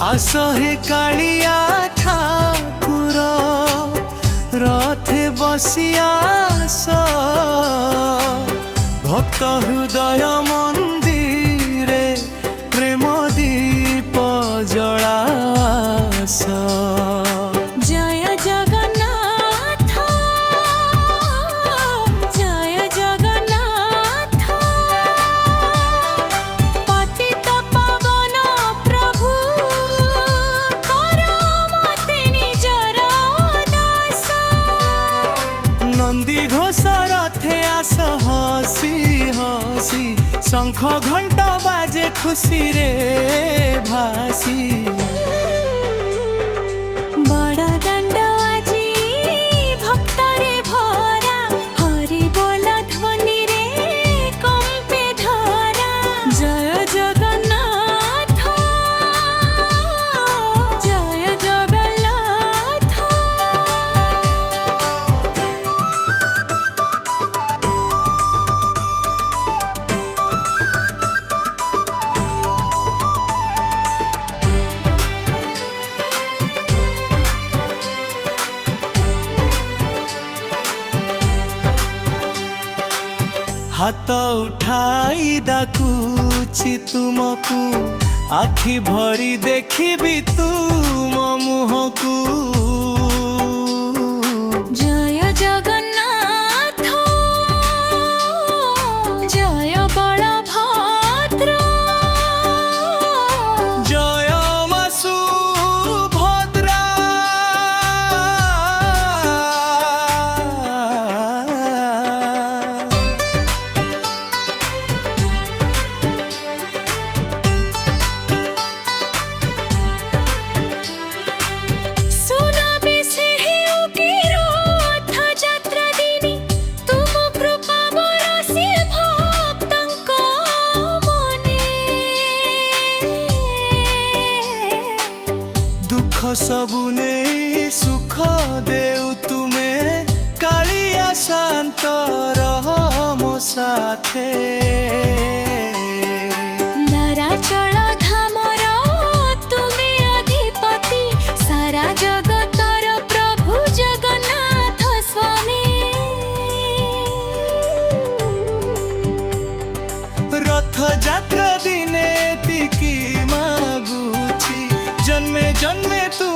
आस हे कालिया ठाकुर रथे बसिया भक्त हृदय मंदिरे प्रेम दीप जलास। जय जगन्नाथ जय जगन्नाथ पतित पावन प्रभु कर मते निजर दास। नंदी घोष रथे आस हसी हसी शंख घंट बाजे खुशी रे भासी। बड़ दाण्ड आजी भक्तरे भरा हरि बोल ध्वनि रे कंपे धरा। जय जगन्नाथ जय जगन्नाथ। हाथ उठाई डाकुची तुमको आखि भरी देखी तुम मुहको। जय जगन्नाथ जय बलभद्र जय मा सुभद्रा। दुख सबु नहीं सुख देउ तुमे कालिया शांत रह मो साथे। नराचल धामर तुमे अधिपति सारा जगतर प्रभु जगन्नाथ स्वामी। रथ यात्रा दिने तिकी मागुची जन्मे जन्मे तू